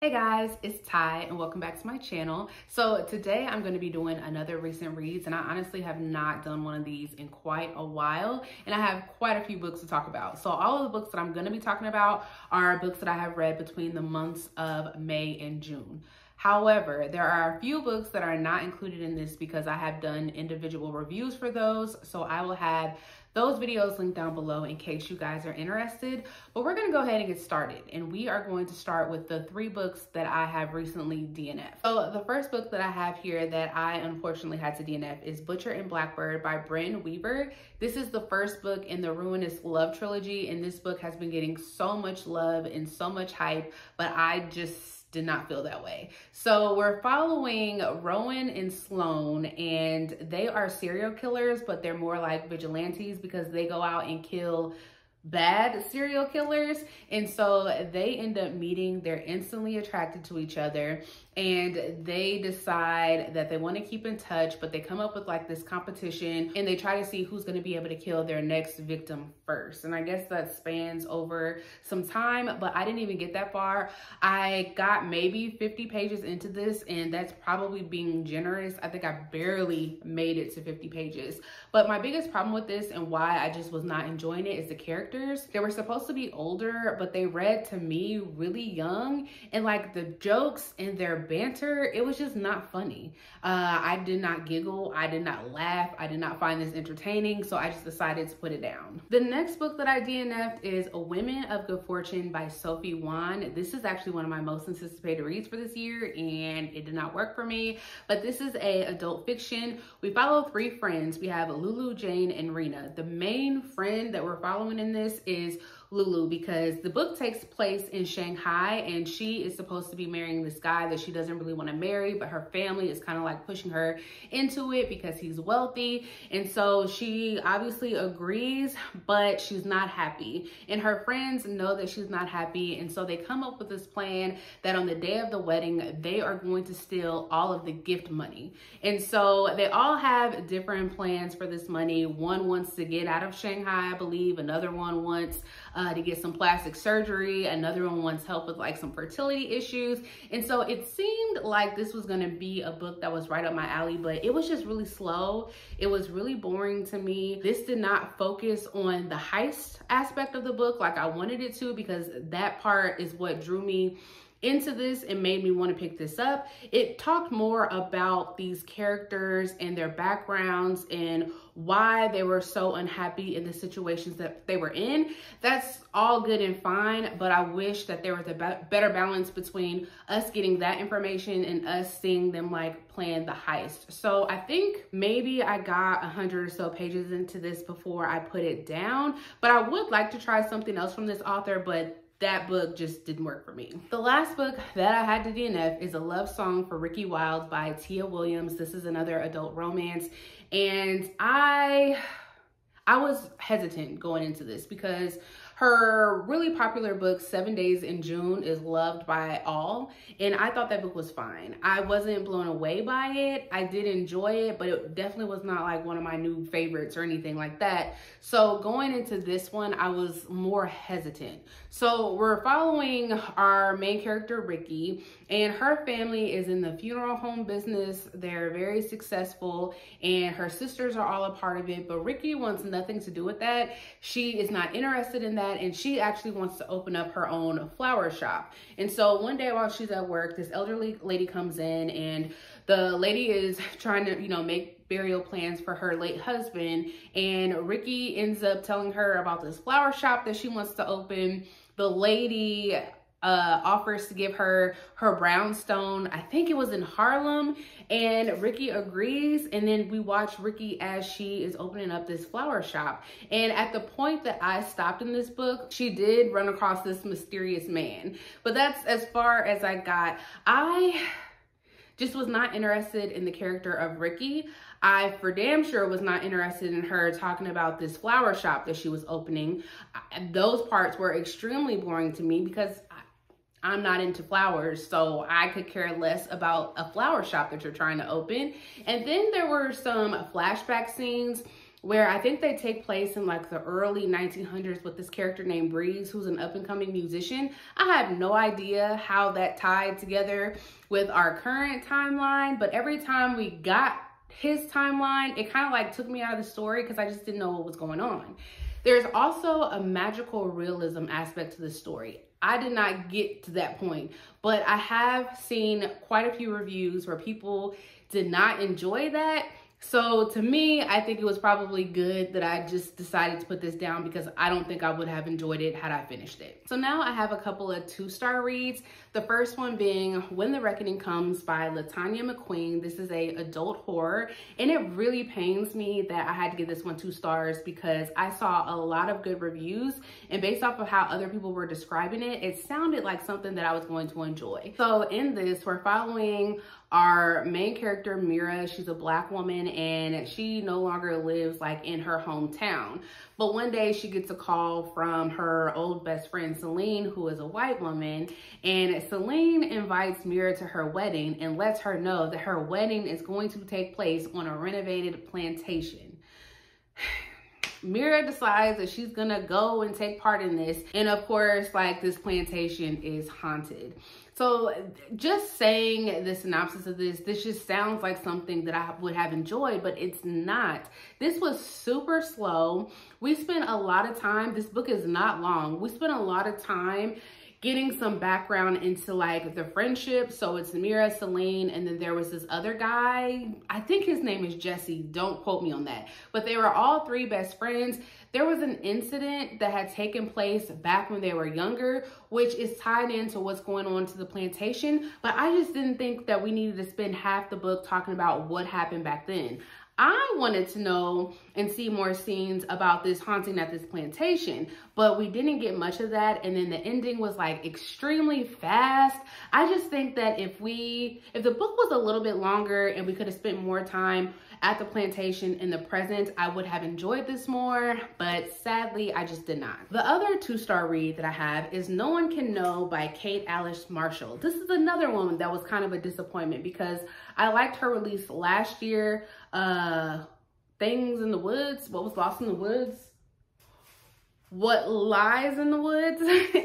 Hey guys, it's Ty and welcome back to my channel. So today I'm going to be doing another recent reads, and I honestly have not done one of these in quite a while, and I have quite a few books to talk about. So all of the books that I'm going to be talking about are books that I have read between the months of May and June. However, there are a few books that are not included in this because I have done individual reviews for those, so I will have those videos linked down below in case you guys are interested. But we're gonna go ahead and get started, and we are going to start with the 3 books that I have recently DNF'd. So the first book that I have here that I unfortunately had to DNF is Butcher and Blackbird by Brynne Weaver. This is the first book in the Ruinous Love trilogy, and this book has been getting so much love and so much hype, but I just did not feel that way. So we're following Rowan and Sloane, and they are serial killers, but they're more like vigilantes because they go out and kill bad serial killers. And so they end up meeting, they're instantly attracted to each other, and they decide that they want to keep in touch, but they come up with like this competition and they try to see who's going to be able to kill their next victim first. And I guess that spans over some time, but I didn't even get that far. I got maybe 50 pages into this, and that's probably being generous. I think I barely made it to 50 pages. But my biggest problem with this and why I just was not enjoying it is the characters. They were supposed to be older, but they read to me really young, and like the jokes and their banter, it was just not funny. I did not giggle, I did not laugh, I did not find this entertaining, so I just decided to put it down. The next book that I DNF'd is Women of Good Fortune by Sophie Wan. This is actually one of my most anticipated reads for this year, and it did not work for me, but this is a adult fiction. We follow 3 friends. We have Lulu, Jane, and Rena. The main friend that we're following in this is Lulu, because the book takes place in Shanghai, and she is supposed to be marrying this guy that she doesn't really want to marry, but her family is kind of like pushing her into it because he's wealthy. And so she obviously agrees, but she's not happy, and her friends know that she's not happy. And so they come up with this plan that on the day of the wedding, they are going to steal all of the gift money. And so they all have different plans for this money. One wants to get out of Shanghai, I believe. Another one wants to get some plastic surgery. Another one wants help with like some fertility issues. And so it seemed like this was going to be a book that was right up my alley, but it was just really slow. It was really boring to me. This did not focus on the heist aspect of the book like I wanted it to, because that part is what drew me into this and made me want to pick this up. It talked more about these characters and their backgrounds and why they were so unhappy in the situations that they were in. That's all good and fine, but I wish that there was a better balance between us getting that information and us seeing them like plan the heist. So I think maybe I got 100 or so pages into this before I put it down, but I would like to try something else from this author, but that book just didn't work for me. The last book that I had to DNF is A Love Song for Ricki Wilde by Tia Williams. This is another adult romance, and I was hesitant going into this because her really popular book, 7 Days in June, is loved by all, and I thought that book was fine. I wasn't blown away by it. I did enjoy it, but it definitely was not like one of my new favorites or anything like that. So going into this one, I was more hesitant. So we're following our main character, Ricki, and her family is in the funeral home business. They're very successful, and her sisters are all a part of it, but Ricki wants nothing to do with that. She is not interested in that, and she actually wants to open up her own flower shop. And so one day while she's at work, this elderly lady comes in, and the lady is trying to, make burial plans for her late husband, and Ricki ends up telling her about this flower shop that she wants to open. The lady offers to give her brownstone. I think it was in Harlem, and Ricki agrees. And then we watch Ricki as she is opening up this flower shop. And at the point that I stopped in this book, she did run across this mysterious man, but that's as far as I got. I just was not interested in the character of Ricki. I for damn sure was not interested in her talking about this flower shop that she was opening. Those parts were extremely boring to me because I'm not into flowers, so I could care less about a flower shop that you're trying to open. And then there were some flashback scenes where I think they take place in like the early 1900s with this character named Breeze, who's an up-and-coming musician. I have no idea how that tied together with our current timeline, but every time we got his timeline, it kind of like took me out of the story because I just didn't know what was going on. There's also a magical realism aspect to the story. I did not get to that point, but I have seen quite a few reviews where people did not enjoy that. So to me, I think it was probably good that I just decided to put this down because I don't think I would have enjoyed it had I finished it. So now I have a couple of 2-star reads. The first one being When the Reckoning Comes by LaTanya McQueen. This is a adult horror, and it really pains me that I had to give this one 2 stars because I saw a lot of good reviews, and based off of how other people were describing it, it sounded like something that I was going to enjoy. So in this, we're following our main character, Mira. She's a Black woman and she no longer lives like in her hometown. But one day she gets a call from her old best friend, Celine, who is a white woman. And Celine invites Mira to her wedding and lets her know that her wedding is going to take place on a renovated plantation. Mira decides that she's gonna go and take part in this. And of course, like, this plantation is haunted. So just saying the synopsis of this just sounds like something that I would have enjoyed, but it's not. This was super slow. We spent a lot of time, this book is not long. We spent a lot of time getting some background into like the friendship. So it's Mira, Celine, and then there was this other guy. I think his name is Jesse. Don't quote me on that. But they were all 3 best friends. There was an incident that had taken place back when they were younger, which is tied into what's going on to the plantation. But I just didn't think that we needed to spend half the book talking about what happened back then. I wanted to know and see more scenes about this haunting at this plantation, but we didn't get much of that. And then the ending was like extremely fast. I just think that if the book was a little bit longer and we could have spent more time at the plantation in the present, I would have enjoyed this more, but sadly, I just did not. The other 2-star read that I have is No One Can Know by Kate Alice Marshall. This is another one that was kind of a disappointment because I liked her release last year. Things in the Woods. What was Lost in the Woods? What Lies in the Woods.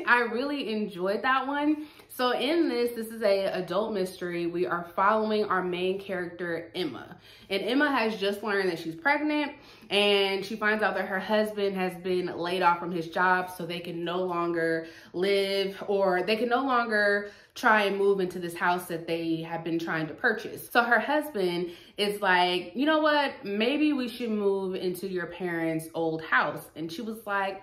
I really enjoyed that one. So in this is a adult mystery. We are following our main character, Emma. And Emma has just learned that she's pregnant, and she finds out that her husband has been laid off from his job, so they can no longer live, or they can no longer try and move into this house that they have been trying to purchase. So her husband is like, you know what, maybe we should move into your parents' old house. And she was like,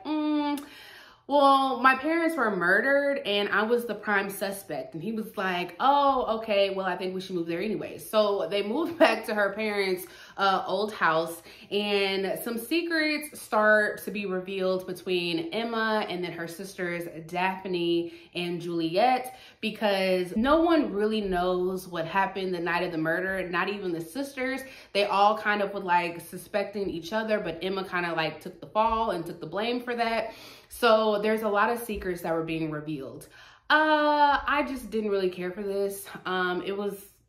well, my parents were murdered and I was the prime suspect. And he was like, oh, okay, well, I think we should move there anyway. So they moved back to her parents' old house, and some secrets start to be revealed between Emma and then her sisters, Daphne and Juliet, because no one really knows what happened the night of the murder, not even the sisters. They all kind of were like suspecting each other, but Emma kind of like took the fall and took the blame for that. So there's a lot of secrets that were being revealed. I just didn't really care for this.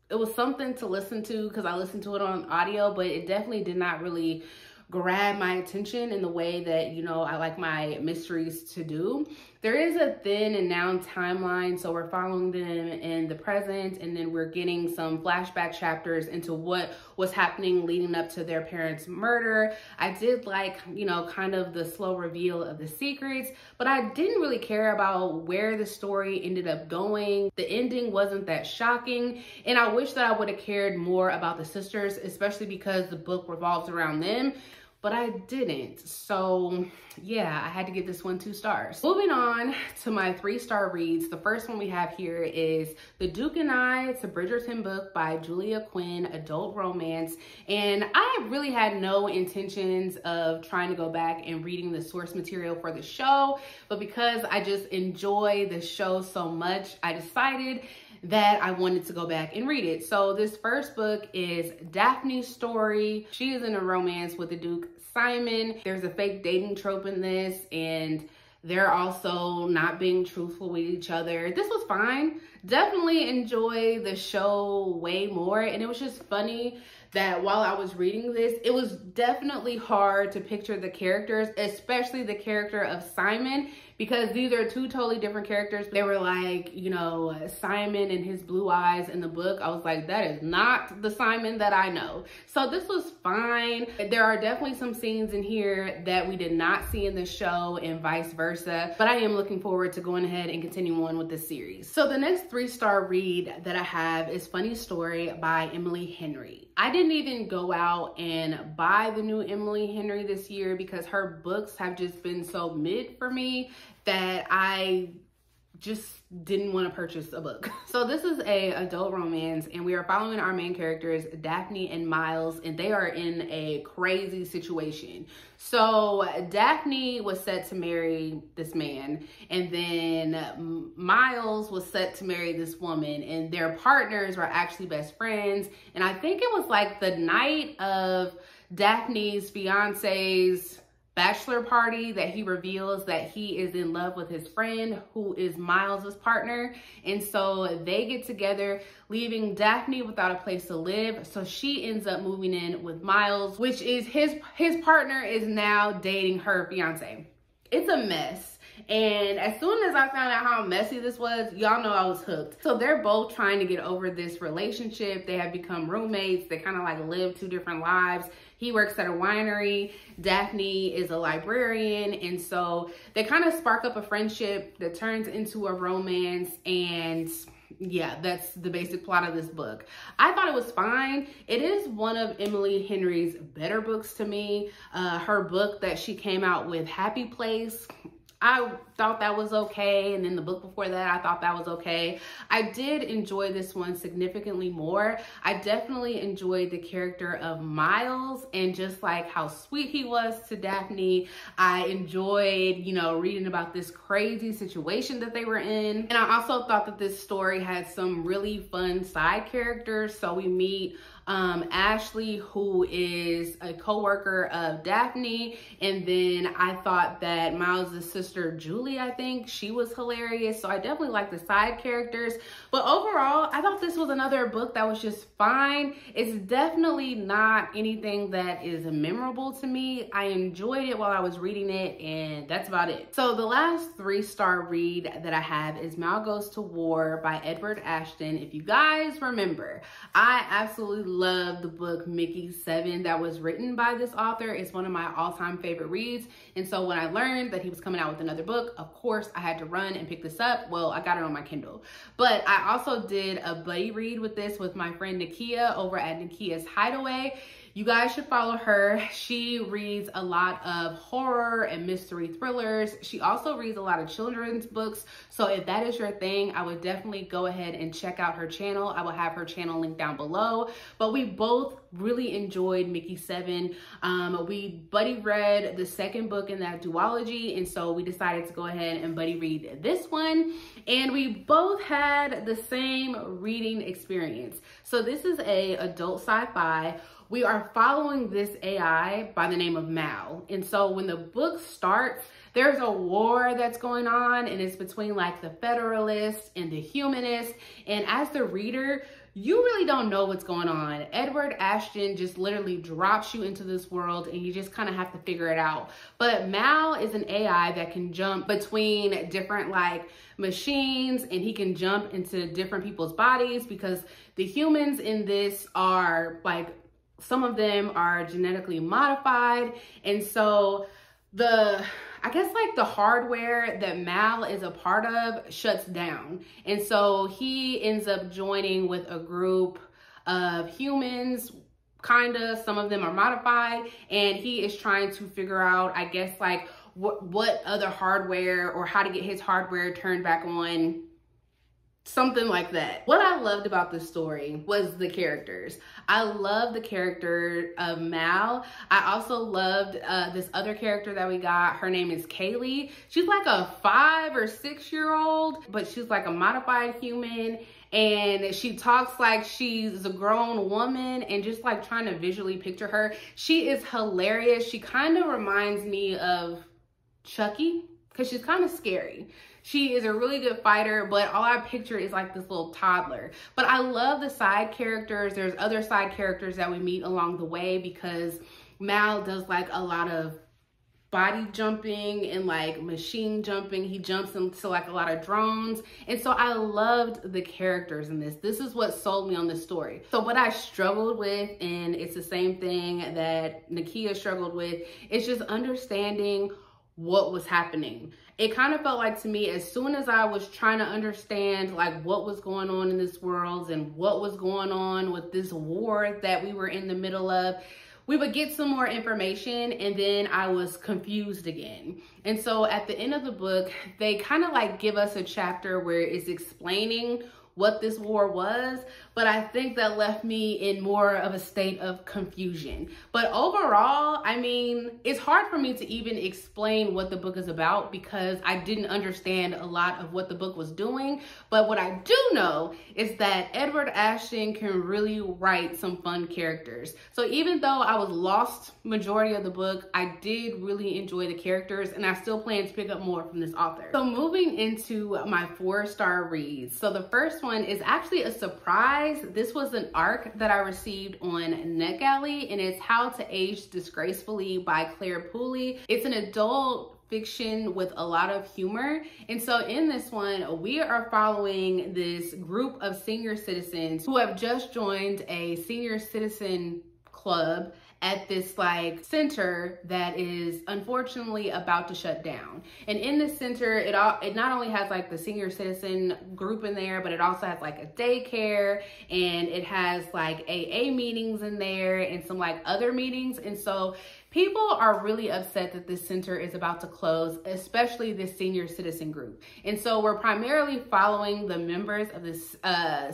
It was something to listen to because I listened to it on audio, but it definitely did not really grab my attention in the way that, you know, I like my mysteries to do. There is a then and now timeline, so we're following them in the present, and then we're getting some flashback chapters into what was happening leading up to their parents' murder. I did like, you know, kind of the slow reveal of the secrets, but I didn't really care about where the story ended up going. The ending wasn't that shocking, and I wish that I would have cared more about the sisters, especially because the book revolves around them. But I didn't. So yeah, I had to give this one 2 stars. Moving on to my 3-star reads. The first one we have here is The Duke and I. It's a Bridgerton book by Julia Quinn, adult romance. And I really had no intentions of trying to go back and reading the source material for the show, but because I just enjoy the show so much, I decided that I wanted to go back and read it. So this first book is Daphne's story. She is in a romance with the Duke Simon. There's a fake dating trope in this, and they're also not being truthful with each other. This was fine. definitely enjoy the show way more. And it was just funny that while I was reading this, it was definitely hard to picture the characters, especially the character of Simon, because these are two totally different characters. They were like, you know, Simon and his blue eyes in the book. I was like, that is not the Simon that I know. So this was fine. There are definitely some scenes in here that we did not see in the show and vice versa, but I am looking forward to going ahead and continuing on with this series. So the next 3-star read that I have is Funny Story by Emily Henry. I didn't even go out and buy the new Emily Henry this year because her books have just been so mid for me that I just didn't want to purchase a book. So this is a adult romance, and we are following our main characters, Daphne and Miles, and they are in a crazy situation. So Daphne was set to marry this man, and then Miles was set to marry this woman, and their partners were actually best friends. And I think it was like the night of Daphne's fiance's bachelor party that he reveals that he is in love with his friend who is Miles's partner. And so they get together, leaving Daphne without a place to live. So she ends up moving in with Miles, which is his partner is now dating her fiance. It's a mess. And as soon as I found out how messy this was, y'all know I was hooked. So they're both trying to get over this relationship. They have become roommates. They kind of like live two different lives. He works at a winery. Daphne is a librarian. And so they kind of spark up a friendship that turns into a romance. And yeah, that's the basic plot of this book. I thought it was fine. It is one of Emily Henry's better books to me. Her book that she came out with, Happy Place, I thought that was okay. And then the book before that, I thought that was okay. I did enjoy this one significantly more. I definitely enjoyed the character of Miles and just like how sweet he was to Daphne. I enjoyed, you know, reading about this crazy situation that they were in. And I also thought that this story had some really fun side characters. So we meet Ashley, who is a co-worker of Daphne, and then I thought that Miles' sister Julie, I think she was hilarious. So I definitely like the side characters, but overall I thought this was another book that was just fine. It's definitely not anything that is memorable to me. I enjoyed it while I was reading it, and that's about it. So the last 3-star read that I have is Mal Goes to War by Edward Ashton. If you guys remember, I absolutely love the book Mickey 7 that was written by this author. It's one of my all-time favorite reads. And so when I learned that he was coming out with another book, of course I had to run and pick this up. Well, I got it on my Kindle, but I also did a buddy read with this with my friend Nakia over at Nakia's Hideaway. You guys should follow her. She reads a lot of horror and mystery thrillers. She also reads a lot of children's books. So if that is your thing, I would definitely go ahead and check out her channel. I will have her channel linked down below. But we both really enjoyed Mickey 7. We buddy read the second book in that duology, and so we decided to go ahead and buddy read this one. And we both had the same reading experience. So this is a adult sci-fi. We are following this AI by the name of Mal. And so when the book starts, there's a war that's going on, and it's between like the Federalists and the Humanists. And as the reader, you really don't know what's going on. Edward Ashton just literally drops you into this world, and you just kind of have to figure it out. But Mal is an AI that can jump between different like machines, and he can jump into different people's bodies, because the humans in this are like, some of them are genetically modified. And so I guess like the hardware that Mal is a part of shuts down. And so he ends up joining with a group of humans, kinda, some of them are modified, and he is trying to figure out, I guess, like what other hardware, or how to get his hardware turned back on. Something like that. What I loved about this story was the characters. I love the character of Mal. I also loved this other character that we got. Her name is Kaylee. She's like a 5 or 6 year old, but she's like a modified human. And she talks like she's a grown woman, and just like trying to visually picture her. She is hilarious. She kind of reminds me of Chucky, because she's kind of scary. She is a really good fighter, but all I picture is like this little toddler. But I love the side characters. There's other side characters that we meet along the way because Mal does like a lot of body jumping and like machine jumping. He jumps into like a lot of drones. And so I loved the characters in this. This is what sold me on the story. So what I struggled with, and it's the same thing that Nakia struggled with, is just understanding what was happening. It kind of felt like to me, as soon as I was trying to understand like what was going on in this world and what was going on with this war that we were in the middle of, we would get some more information and then I was confused again. And so at the end of the book, they kind of like give us a chapter where it's explaining what this war was, but I think that left me in more of a state of confusion. But overall, I mean, it's hard for me to even explain what the book is about because I didn't understand a lot of what the book was doing. But what I do know is that Edward Ashton can really write some fun characters. So even though I was lost majority of the book, I did really enjoy the characters and I still plan to pick up more from this author. So moving into my 4-star reads. So the first one is actually a surprise. This was an arc that I received on NetGalley, and it's How to Age Disgracefully by Claire Pooley. It's an adult fiction with a lot of humor. And so in this one, we are following this group of senior citizens who have just joined a senior citizen club at this like center that is unfortunately about to shut down. And in this center, it not only has like the senior citizen group in there, but it also has like a daycare and it has like AA meetings in there and some like other meetings. And so people are really upset that this center is about to close, especially this senior citizen group. And so we're primarily following the members of this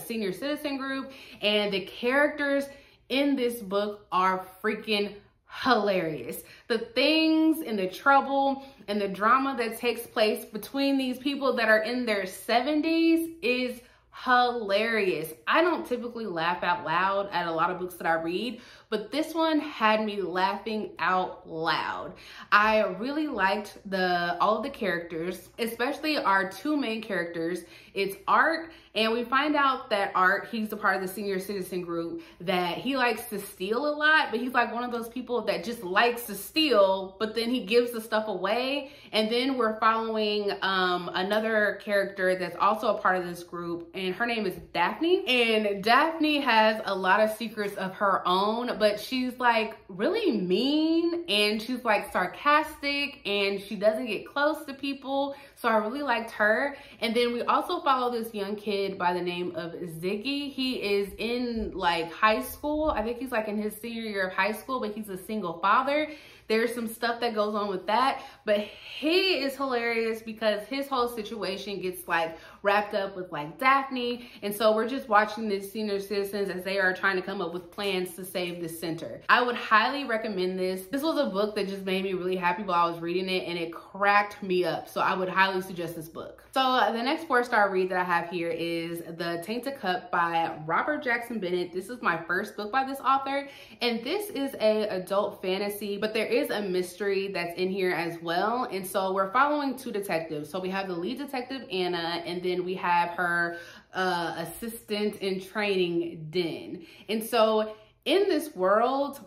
senior citizen group, and the characters in this book are freaking hilarious. The things and the trouble and the drama that takes place between these people that are in their 70s is hilarious. I don't typically laugh out loud at a lot of books that I read, but this one had me laughing out loud. I really liked all of the characters, especially our 2 main characters. It's Art, and we find out that Art, he's a part of the senior citizen group, that he likes to steal a lot, but he's like one of those people that just likes to steal, but then he gives the stuff away. And then we're following another character that's also a part of this group, and her name is Daphne. And Daphne has a lot of secrets of her own, but she's like really mean and she's like sarcastic and she doesn't get close to people. So I really liked her. And then we also follow this young kid by the name of Ziggy. He is in like high school. I think he's like in his senior year of high school, but he's a single father. There's some stuff that goes on with that, but he is hilarious because his whole situation gets like wrapped up with like Daphne. And so we're just watching these senior citizens as they are trying to come up with plans to save this center. I would highly recommend this. This was a book that just made me really happy while I was reading it, and it cracked me up. So I would highly suggest this book. So the next 4-star read that I have here is The Tainted Cup by Robert Jackson Bennett. This is my first book by this author, and this is a adult fantasy, but there is a mystery that's in here as well. And so we're following 2 detectives. So we have the lead detective, Anna, and then we have her assistant in training, Den. And so in this world,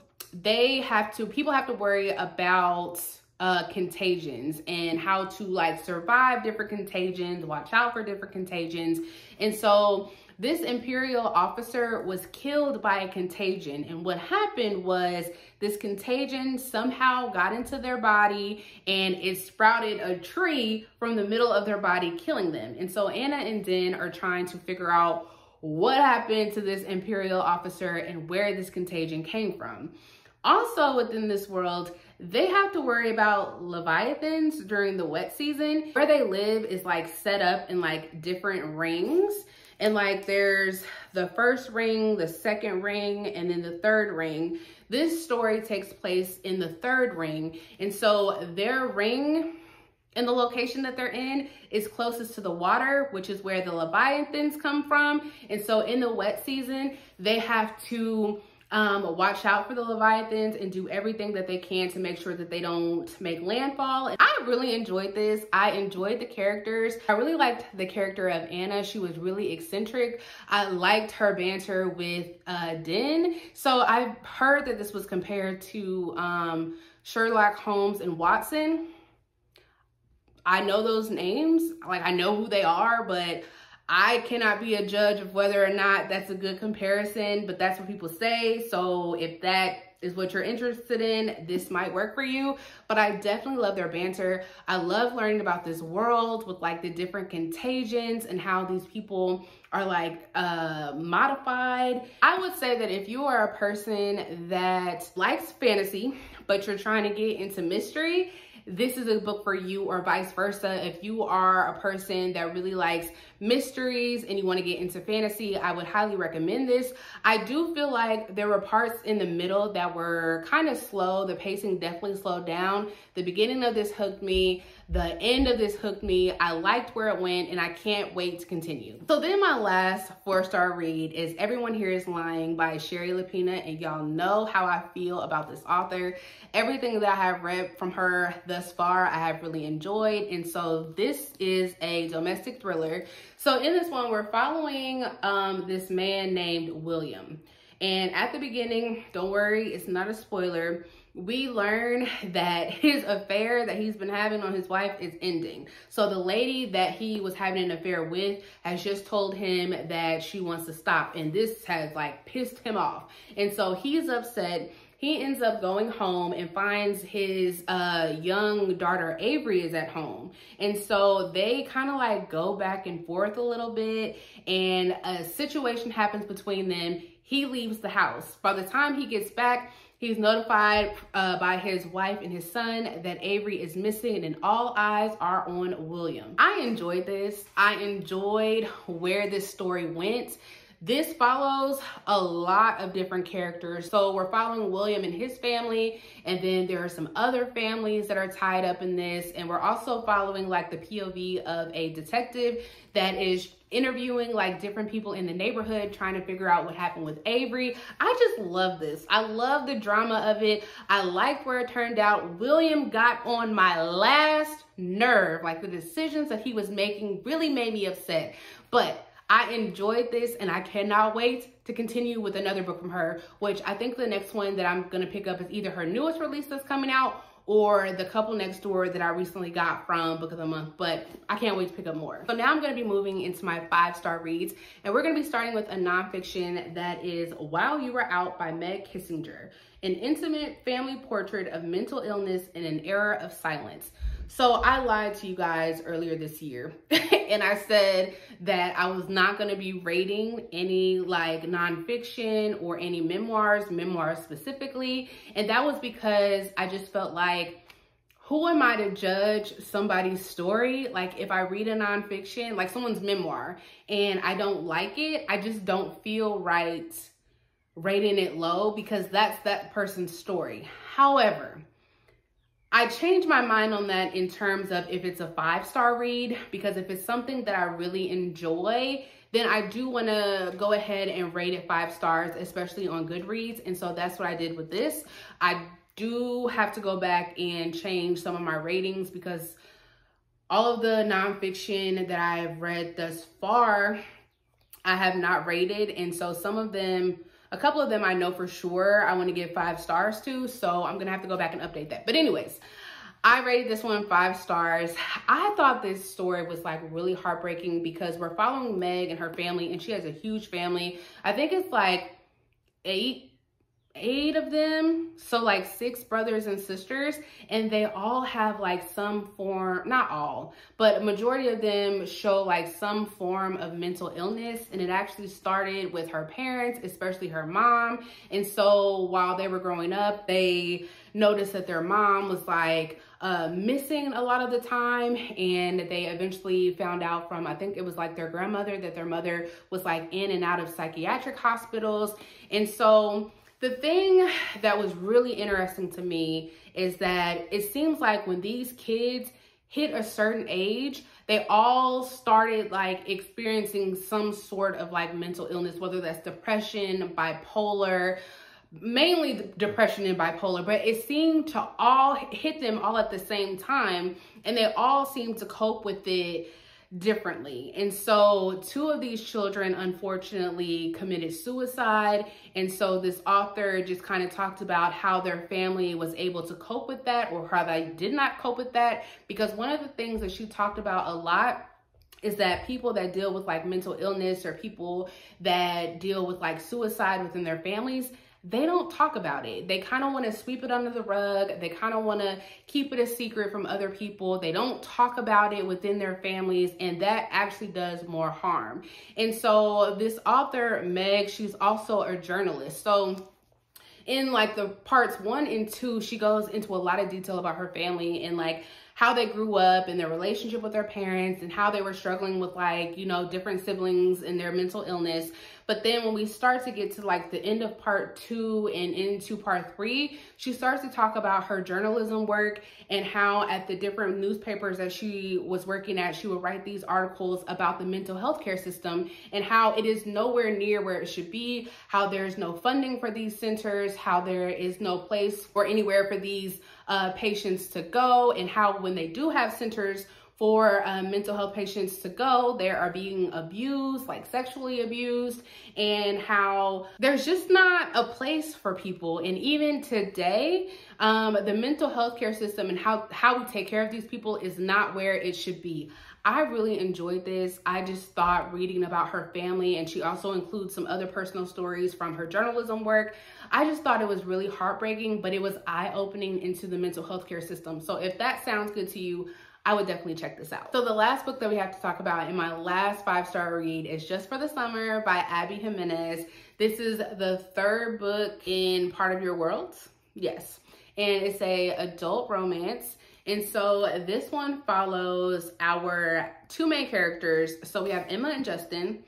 people have to worry about contagions and how to like survive different contagions, watch out for different contagions. And so this Imperial officer was killed by a contagion, and what happened was this contagion somehow got into their body and it sprouted a tree from the middle of their body, killing them. And so Anna and Den are trying to figure out what happened to this Imperial officer and where this contagion came from. Also within this world, they have to worry about leviathans during the wet season. Where they live is like set up in like different rings. And like there's the first ring, the second ring, and then the third ring. This story takes place in the third ring. And so their ring and the location that they're in is closest to the water, which is where the leviathans come from. And so in the wet season, they have to watch out for the Leviathans and do everything that they can to make sure that they don't make landfall. And I really enjoyed this. I enjoyed the characters. I really liked the character of Anna. She was really eccentric. I liked her banter with Den. So I've heard that this was compared to Sherlock Holmes and Watson. I know those names, like I know who they are, but I cannot be a judge of whether or not that's a good comparison, but that's what people say. So if that is what you're interested in, this might work for you. But I definitely love their banter. I love learning about this world with like the different contagions and how these people are like modified. I would say that if you are a person that likes fantasy, but you're trying to get into mystery, this is a book for you, or vice versa. If you are a person that really likes mysteries and you want to get into fantasy, I would highly recommend this. I do feel like there were parts in the middle that were kind of slow. The pacing definitely slowed down. The beginning of this hooked me. The end of this hooked me. I liked where it went and I can't wait to continue. So then my last 4-star read is Everyone Here Is Lying by Sherry Lapina, and y'all know how I feel about this author. Everything that I have read from her thus far, I have really enjoyed. And so this is a domestic thriller. So in this one, we're following this man named William. And at the beginning, don't worry, it's not a spoiler, we learn that his affair that he's been having on his wife is ending. So the lady that he was having an affair with has just told him that she wants to stop. And this has like pissed him off. And so he's upset. He ends up going home and finds his young daughter Avery is at home. And so they kind of like go back and forth a little bit, and a situation happens between them. He leaves the house. By the time he gets back, he's notified by his wife and his son that Avery is missing, and all eyes are on William. I enjoyed this. I enjoyed where this story went. This follows a lot of different characters. So we're following William and his family, and then there are some other families that are tied up in this. And we're also following like the POV of a detective that is interviewing like different people in the neighborhood, trying to figure out what happened with Avery. I just love this. I love the drama of it. I liked where it turned out. William got on my last nerve. Like the decisions that he was making really made me upset. But I enjoyed this, and I cannot wait to continue with another book from her, which I think the next one that I'm going to pick up is either her newest release that's coming out or The Couple Next Door that I recently got from Book of the Month, but I can't wait to pick up more. So now I'm going to be moving into my 5-star reads, and we're going to be starting with a nonfiction that is While You Were Out by Meg Kissinger, an intimate family portrait of mental illness in an era of silence. So I lied to you guys earlier this year and I said that I was not going to be rating any like nonfiction or any memoirs specifically. And that was because I just felt like, who am I to judge somebody's story? Like if I read a nonfiction, like someone's memoir, and I don't like it, I just don't feel right rating it low because that's that person's story. However, I changed my mind on that in terms of if it's a 5-star read, because if it's something that I really enjoy, then I do want to go ahead and rate it 5 stars, especially on Goodreads. And so that's what I did with this. I do have to go back and change some of my ratings because all of the nonfiction that I've read thus far, I have not rated. And so some of them, a couple of them I know for sure I want to give 5 stars to, so I'm going to have to go back and update that. But anyways, I rated this one 5 stars. I thought this story was like really heartbreaking because we're following Meg and her family, and she has a huge family. I think it's like eight of them, so like 6 brothers and sisters, and they all have like some form, not all, but a majority of them show like some form of mental illness. And it actually started with her parents, especially her mom. And so while they were growing up, they noticed that their mom was like missing a lot of the time, and they eventually found out from, I think it was like their grandmother, that their mother was like in and out of psychiatric hospitals. And so the thing that was really interesting to me is that it seems like when these kids hit a certain age, they all started like experiencing some sort of like mental illness, whether that's depression, bipolar, mainly depression and bipolar, but it seemed to all hit them all at the same time, and they all seemed to cope with it differently. And so 2 of these children unfortunately committed suicide, and so this author just kind of talked about how their family was able to cope with that, or how they did not cope with that, because one of the things that she talked about a lot is that people that deal with like mental illness, or people that deal with like suicide within their families, they don't talk about it. They kind of want to sweep it under the rug. They kind of want to keep it a secret from other people. They don't talk about it within their families, and that actually does more harm. And so this author, Meg, she's also a journalist. So in like the parts 1 and 2, she goes into a lot of detail about her family and like how they grew up and their relationship with their parents, and how they were struggling with like, you know, different siblings and their mental illness. But then when we start to get to like the end of part 2 and into part 3, she starts to talk about her journalism work, and how at the different newspapers that she was working at, she would write these articles about the mental health care system, and how it is nowhere near where it should be, how there's no funding for these centers, how there is no place or anywhere for these patients to go, and how when they do have centers for mental health patients to go, they are being abused, like sexually abused, and how there's just not a place for people. And even today, the mental health care system and how we take care of these people is not where it should be. I really enjoyed this. I just thought reading about her family, and she also includes some other personal stories from her journalism work, I just thought it was really heartbreaking, but it was eye-opening into the mental health care system. So if that sounds good to you, I would definitely check this out. So the last book that we have to talk about in my last 5-star read is Just for the Summer by Abby Jimenez. This is the 3rd book in Part of Your World. Yes. And it's a adult romance. And so this one follows our 2 main characters. So we have Emma and Justin.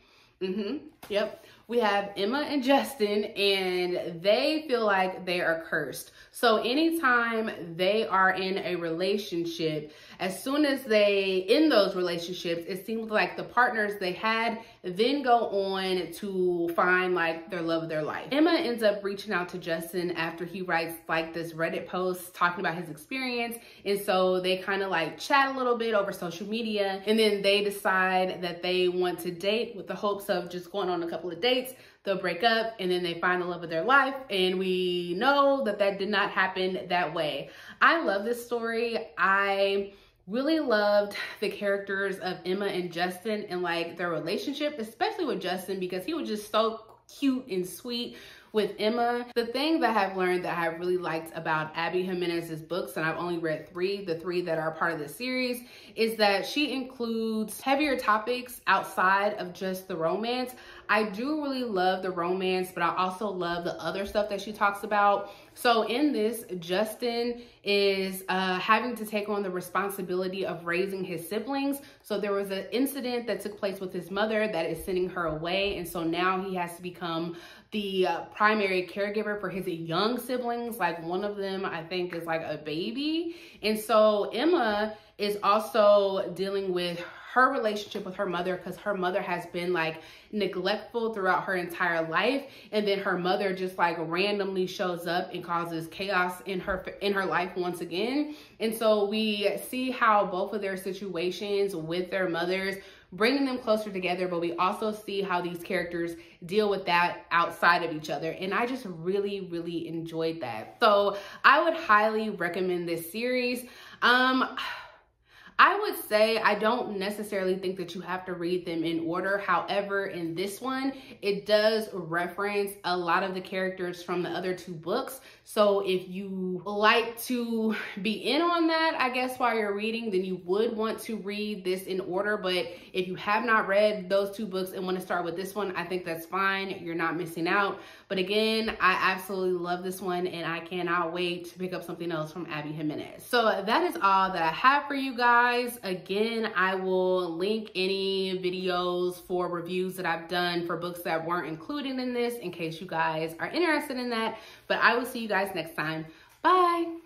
Yep. We have Emma and Justin, and they feel like they are cursed. So anytime they are in a relationship, as soon as they in those relationships, it seems like the partners they had then go on to find like their love of their life. Emma ends up reaching out to Justin after he writes like this Reddit post talking about his experience. And so they kind of like chat a little bit over social media, and then they decide that they want to date with the hopes of just going on a couple of dates. They'll break up, and then they find the love of their life. And we know that that did not happen that way. I love this story. I really loved the characters of Emma and Justin and like their relationship, especially with Justin, because he was just so cute and sweet with Emma. The thing that I've learned that I really liked about Abby Jimenez's books, and I've only read 3, the 3 that are part of the series, is that she includes heavier topics outside of just the romance. I do really love the romance, but I also love the other stuff that she talks about. So in this, Justin is having to take on the responsibility of raising his siblings. So there was an incident that took place with his mother that is sending her away. And so now he has to become the primary caregiver for his young siblings. Like one of them, I think, is like a baby. And so Emma is also dealing with her relationship with her mother, because her mother has been like neglectful throughout her entire life, and then her mother just like randomly shows up and causes chaos in her life once again. And so we see how both of their situations with their mothers bringing them closer together, but we also see how these characters deal with that outside of each other. And I just really enjoyed that. So I would highly recommend this series. I would say I don't necessarily think that you have to read them in order. However, in this one, it does reference a lot of the characters from the other 2 books. So if you like to be in on that, I guess, while you're reading, then you would want to read this in order. But if you have not read those 2 books and want to start with this one, I think that's fine. You're not missing out. But again, I absolutely love this one, and I cannot wait to pick up something else from Abby Jimenez. So that is all that I have for you guys. Again, I will link any videos for reviews that I've done for books that weren't included in this in case you guys are interested in that. But I will see you guys next time. Bye.